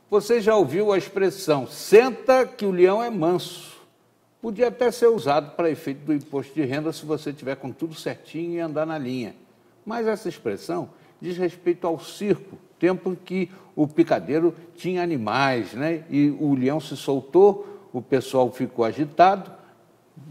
Você já ouviu a expressão, senta que o leão é manso. Podia até ser usado para efeito do imposto de renda se você tiver com tudo certinho e andar na linha. Mas essa expressão diz respeito ao circo, tempo em que o picadeiro tinha animais, né? E o leão se soltou, o pessoal ficou agitado,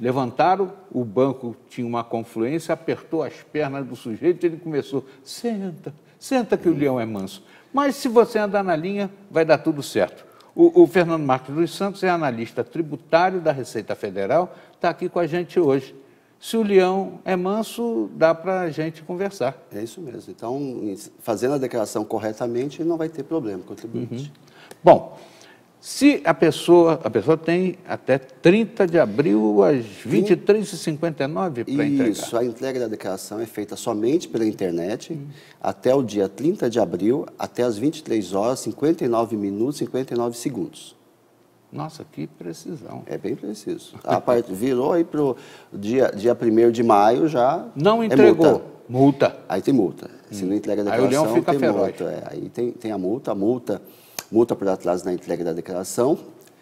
levantaram, o banco tinha uma confluência, apertou as pernas do sujeito e ele começou, senta que o leão é manso. Mas se você andar na linha, vai dar tudo certo. O Fernando Marques dos Santos é analista tributário da Receita Federal, está aqui com a gente hoje. Se o leão é manso, dá para a gente conversar. É isso mesmo. Então, fazendo a declaração corretamente, não vai ter problema com o contribuinte. Bom, se a pessoa tem até 30 de abril às 23h59 para entregar. Isso, a entrega da declaração é feita somente pela internet até o dia 30 de abril, até as 23 horas, 59 minutos e 59 segundos. Nossa, que precisão. É bem preciso. Virou aí para o dia 1º de maio já. Não entregou. Multa. Aí tem multa. Se não entrega a declaração, aí o leão fica tem feroz. multa. Aí tem a multa por atraso na entrega da declaração.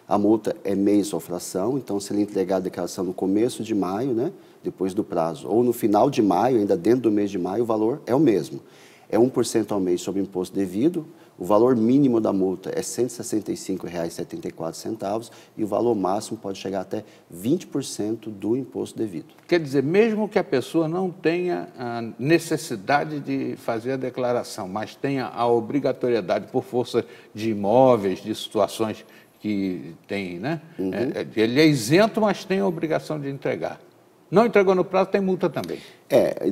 A multa é mês ou fração, então se ele entregar a declaração no começo de maio, né, depois do prazo, ou no final de maio, ainda dentro do mês de maio, o valor é o mesmo. É 1% ao mês sobre o imposto devido, o valor mínimo da multa é R$ 165,74 e o valor máximo pode chegar até 20% do imposto devido. Quer dizer, mesmo que a pessoa não tenha a necessidade de fazer a declaração, mas tenha a obrigatoriedade por força de imóveis, de situações que tem, né? Ele é isento, mas tem a obrigação de entregar. Não entregou no prazo, tem multa também.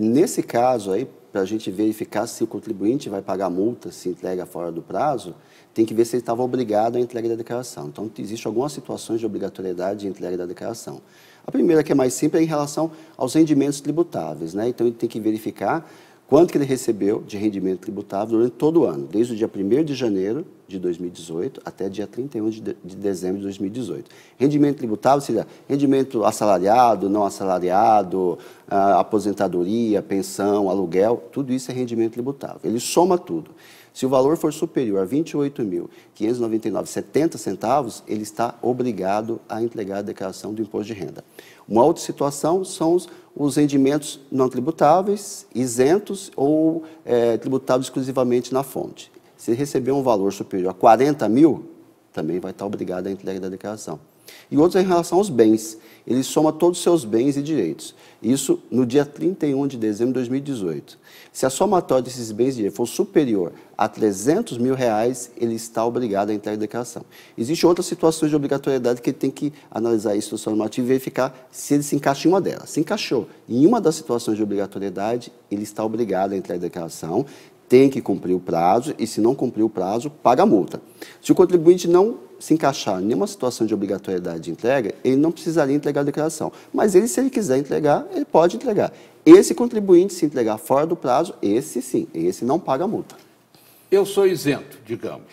Nesse caso aí, para a gente verificar se o contribuinte vai pagar multa se entrega fora do prazo, tem que ver se ele estava obrigado à entrega da declaração. Então, existem algumas situações de obrigatoriedade de entrega da declaração. A primeira, que é mais simples, é em relação aos rendimentos tributáveis, né? Então, ele tem que verificar quanto que ele recebeu de rendimento tributável durante todo o ano, desde o dia 1º de janeiro de 2018 até dia 31 de dezembro de 2018. Rendimento tributável seria rendimento assalariado, não assalariado, aposentadoria, pensão, aluguel, tudo isso é rendimento tributável. Ele soma tudo. Se o valor for superior a R$ 28.599,70, ele está obrigado a entregar a declaração do imposto de renda. Uma outra situação são os rendimentos não tributáveis, isentos ou tributados exclusivamente na fonte. Se ele receber um valor superior a 40 mil, também vai estar obrigado a entrega da declaração. E outros em relação aos bens. Ele soma todos os seus bens e direitos. Isso no dia 31 de dezembro de 2018. Se a somatória desses bens e direitos for superior a R$ 300 mil, ele está obrigado a entregar a declaração. Existem outras situações de obrigatoriedade que ele tem que analisar isso no seu normativo e verificar se ele se encaixa em uma delas. Se encaixou em uma das situações de obrigatoriedade, ele está obrigado a entregar a declaração, tem que cumprir o prazo e, se não cumprir o prazo, paga a multa. Se o contribuinte não se encaixar em nenhuma situação de obrigatoriedade de entrega, ele não precisaria entregar a declaração. Mas ele, se ele quiser entregar, ele pode entregar. Esse contribuinte, se entregar fora do prazo, esse sim, esse não paga a multa. Eu sou isento, digamos,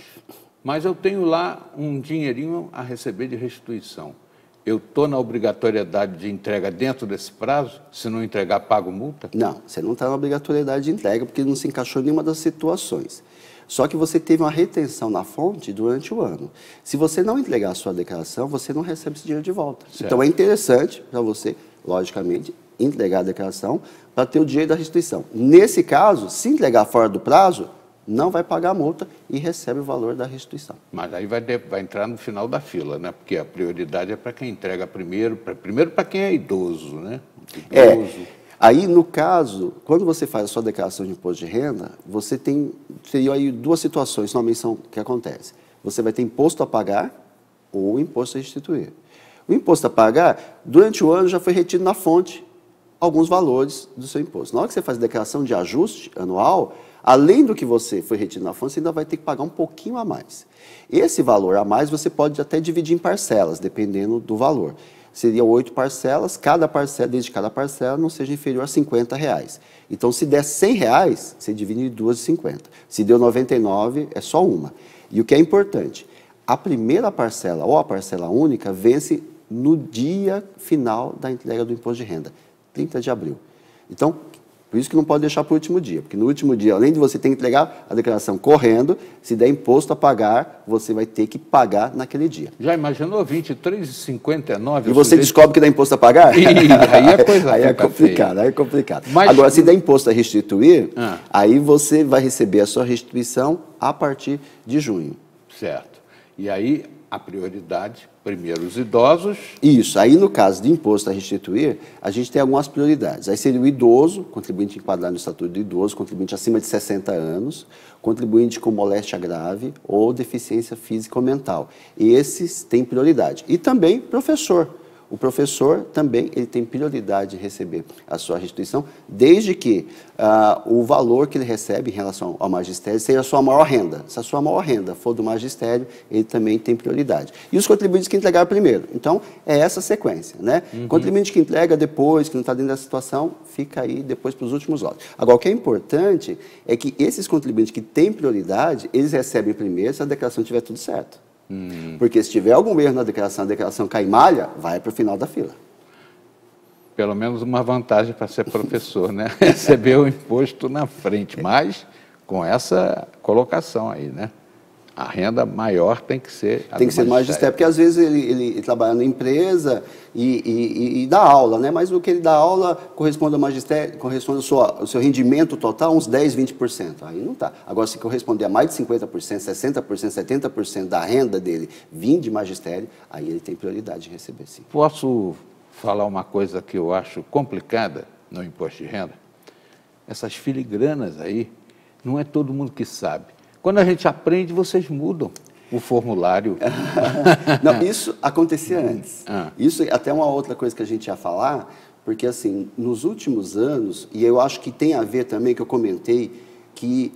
mas eu tenho lá um dinheirinho a receber de restituição. Eu estou na obrigatoriedade de entrega dentro desse prazo? Se não entregar, pago multa? Não, você não está na obrigatoriedade de entrega porque não se encaixou em nenhuma das situações. Só que você teve uma retenção na fonte durante o ano. Se você não entregar a sua declaração, você não recebe esse dinheiro de volta. Certo. Então é interessante para você, logicamente, entregar a declaração para ter o dinheiro da restituição. Nesse caso, se entregar fora do prazo, não vai pagar a multa e recebe o valor da restituição. Mas aí vai entrar no final da fila, né? Porque a prioridade é para quem entrega primeiro para quem é idoso, né? Aí, no caso, quando você faz a sua declaração de imposto de renda, você teria aí duas situações, normalmente são que acontece. Você vai ter imposto a pagar ou imposto a restituir. O imposto a pagar, durante o ano, já foi retido na fonte alguns valores do seu imposto. Na hora que você faz a declaração de ajuste anual, além do que você foi retido na fonte, você ainda vai ter que pagar um pouquinho a mais. Esse valor a mais você pode até dividir em parcelas, dependendo do valor. Seriam 8 parcelas, desde cada parcela não seja inferior a R$ 50. Então, se der R$ 100, você divide em 2,50. Se deu 99, é só uma. E o que é importante, a primeira parcela ou a parcela única vence no dia final da entrega do imposto de renda, 30 de abril. Então, Por isso que não pode deixar para o último dia, porque no último dia, além de você ter que entregar a declaração correndo, se der imposto a pagar, você vai ter que pagar naquele dia. Já imaginou 23,59? E você descobre que dá imposto a pagar? Aí é coisa aí é complicado, feia. aí é complicado. Mas, agora, se der imposto a restituir, aí você vai receber a sua restituição a partir de junho. Certo. E aí, a prioridade, primeiro os idosos. Isso. Aí, no caso de imposto a restituir, a gente tem algumas prioridades. Aí seria o idoso, contribuinte enquadrado no Estatuto do Idoso, contribuinte acima de 60 anos, contribuinte com moléstia grave ou deficiência física ou mental. Esses têm prioridade. E também professor. O professor também ele tem prioridade de receber a sua restituição, desde que o valor que ele recebe em relação ao magistério seja a sua maior renda. Se a sua maior renda for do magistério, ele também tem prioridade. E os contribuintes que entregaram primeiro. Então, é essa sequência, né? Contribuinte que entrega depois, que não está dentro da situação, fica aí depois para os últimos lotes. Agora, o que é importante é que esses contribuintes que têm prioridade, eles recebem primeiro se a declaração tiver tudo certo. Porque se tiver algum erro na declaração, a declaração cai malha, vai para o final da fila. Pelo menos uma vantagem para ser professor, né? Receber o imposto na frente, mas com essa colocação aí, né? A renda maior tem que ser a tem que ser do magistério, porque às vezes ele trabalha na empresa e dá aula, né? Mas o que ele dá aula corresponde ao magistério, corresponde ao seu rendimento total, uns 10, 20%. Aí não está. Agora, se corresponder a mais de 50%, 60%, 70% da renda dele vir de magistério, aí ele tem prioridade de receber, sim. Posso falar uma coisa que eu acho complicada no imposto de renda? Essas filigranas aí, não é todo mundo que sabe. Quando a gente aprende, vocês mudam o formulário. Não, isso acontecia antes. Isso é até uma outra coisa que a gente ia falar, porque assim, nos últimos anos, e eu acho que tem a ver também, que eu comentei, que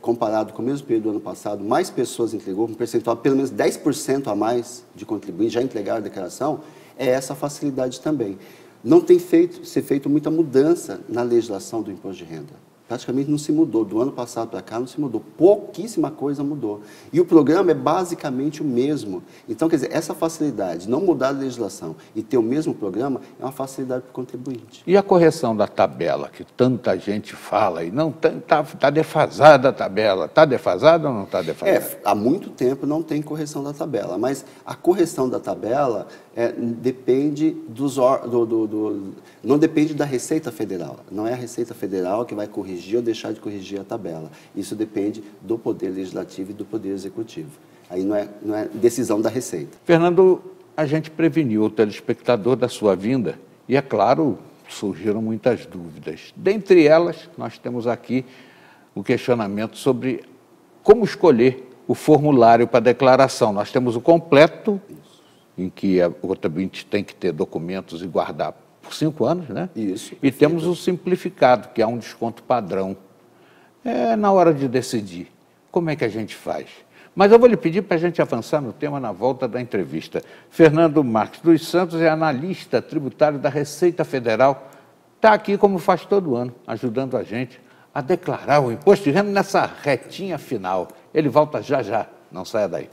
comparado com o mesmo período do ano passado, mais pessoas entregou, um percentual pelo menos 10% a mais de contribuintes já entregaram a declaração, é essa facilidade também. Não tem se feito muita mudança na legislação do imposto de renda. Praticamente não se mudou. Do ano passado para cá não se mudou. Pouquíssima coisa mudou. E o programa é basicamente o mesmo. Então, quer dizer, essa facilidade, não mudar a legislação e ter o mesmo programa, é uma facilidade para o contribuinte. E a correção da tabela, que tanta gente fala, e não está defasada a tabela. Está defasada ou não está defasada? Há muito tempo não tem correção da tabela, mas a correção da tabela depende não depende da Receita Federal. Não é a Receita Federal que vai corrigir ou deixar de corrigir a tabela. Isso depende do Poder Legislativo e do Poder Executivo. Aí não é decisão da Receita. Fernando, a gente preveniu o telespectador da sua vinda e, é claro, surgiram muitas dúvidas. Dentre elas, nós temos aqui o questionamento sobre como escolher o formulário para declaração. Nós temos o completo, em que o contribuinte tem que ter documentos e guardar por 5 anos, né? Isso. E temos o simplificado, que é um desconto padrão. Na hora de decidir, como é que a gente faz? Mas eu vou lhe pedir para a gente avançar no tema na volta da entrevista. Fernando Marques dos Santos é analista tributário da Receita Federal. Está aqui, como faz todo ano, ajudando a gente a declarar o imposto de renda nessa retinha final. Ele volta já já, não saia daí.